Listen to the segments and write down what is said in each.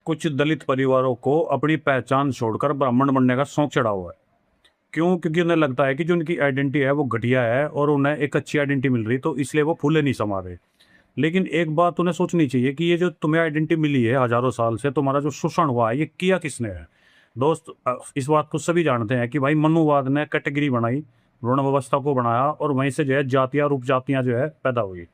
कुछ दलित परिवारों को अपनी पहचान छोड़कर ब्राह्मण बनने का शौक चढ़ा हुआ है। क्यों? क्योंकि उन्हें लगता है कि जो उनकी आइडेंटिटी है वो घटिया है और उन्हें एक अच्छी आइडेंटिटी मिल रही, तो इसलिए वो फूले नहीं समा रहे। लेकिन एक बात उन्हें सोचनी चाहिए कि ये जो तुम्हें आइडेंटिटी मिली है हजारों साल से, तुम्हारा जो शोषण हुआ है, ये किया किसने है? दोस्त, इस बात को सभी जानते हैं कि भाई मनुवाद ने कैटेगरी बनाई, वर्ण व्यवस्था को बनाया और वहीं से जो है जातियां और उपजातियां जो है पैदा हुई।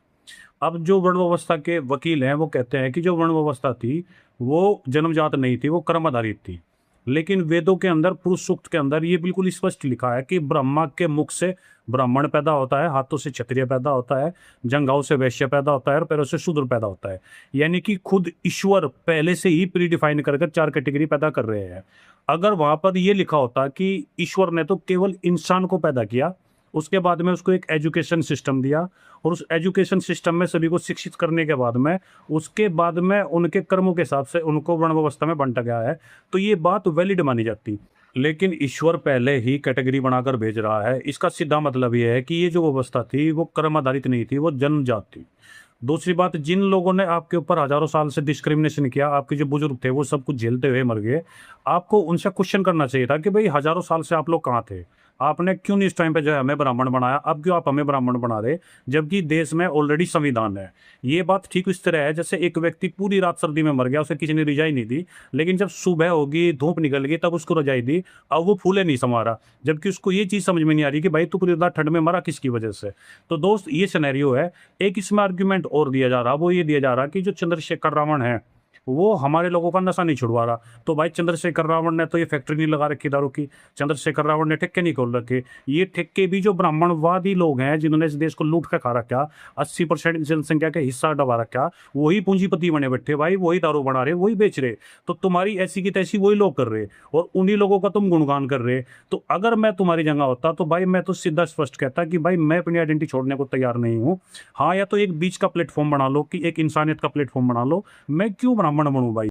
अब जो वर्ण व्यवस्था के वकील हैं वो कहते हैं कि जो वर्ण व्यवस्था थी वो जन्मजात नहीं थी, वो कर्म आधारित थी। लेकिन वेदों के अंदर, पुरुष सूक्त के अंदर ये बिल्कुल स्पष्ट लिखा है कि ब्रह्मा के मुख से ब्राह्मण पैदा होता है, हाथों से क्षत्रिय पैदा होता है, जंघाओं से वैश्य पैदा होता है और पैरों से शूद्र पैदा होता है। यानी कि खुद ईश्वर पहले से ही प्री डिफाइन कर चार कैटेगरी पैदा कर रहे हैं। अगर वहां पर ये लिखा होता कि ईश्वर ने तो केवल इंसान को पैदा किया, उसके बाद में उसको एक एजुकेशन सिस्टम दिया और उस एजुकेशन सिस्टम में सभी को शिक्षित करने के बाद में उसके बाद में उनके कर्मों के हिसाब से उनको वर्ण व्यवस्था में बांटा गया है, तो ये बात वैलिड मानी जाती। लेकिन ईश्वर पहले ही कैटेगरी बनाकर भेज रहा है। इसका सीधा मतलब ये है कि ये जो व्यवस्था थी वो कर्म आधारित नहीं थी, वो जन्मजात थी। दूसरी बात, जिन लोगों ने आपके ऊपर हजारों साल से डिस्क्रिमिनेशन किया, आपके जो बुजुर्ग थे वो सब कुछ झेलते हुए मर गए, आपको उनसे क्वेश्चन करना चाहिए था कि भाई हजारों साल से आप लोग कहाँ थे? आपने क्यों नहीं इस टाइम पे जो है हमें ब्राह्मण बनाया? अब क्यों आप हमें ब्राह्मण बना रहे जबकि देश में ऑलरेडी संविधान है? ये बात ठीक इस तरह है जैसे एक व्यक्ति पूरी रात सर्दी में मर गया, उसे किसी ने रजाई नहीं दी, लेकिन जब सुबह होगी, धूप निकल गई, तब उसको रजाई दी। अब वो फूले नहीं समा रहा, जबकि उसको ये चीज समझ में नहीं आ रही कि भाई तू पूरी रात ठंड में मरा किसकी वजह से। तो दोस्त, ये सिनेरियो है। एक इसमें आर्ग्यूमेंट और दिया जा रहा, वो ये दिया जा रहा कि जो चंद्रशेखर रावण है वो हमारे लोगों का नशा नहीं छुड़वा रहा। तो भाई चंद्रशेखर रावण ने तो ये फैक्ट्री नहीं लगा रखी दारू की, चंद्रशेखर रावण ने ठेके नहीं खोल रखे। ये ठेके भी जो ब्राह्मणवादी लोग हैं जिन्होंने इस देश को लूट कर खा रखा, 80% जनसंख्या का हिस्सा दबा रखा, वही पूंजीपति बने बैठे भाई, वही दारू बना रहे, वही बेच रहे। तो तुम्हारी ऐसी की तैसी वही लोग कर रहे और उन्हीं लोगों का तुम गुणगान कर रहे। तो अगर मैं तुम्हारी जगह होता तो भाई मैं तो सीधा स्पष्ट कहता कि भाई मैं अपनी आइडेंटिटी छोड़ने को तैयार नहीं हूँ। हाँ, या तो एक बीच का प्लेटफॉर्म बना लो कि एक इंसानियत का प्लेटफॉर्म बना लो। मैं क्यों ब्राह्मण बनूं भाई?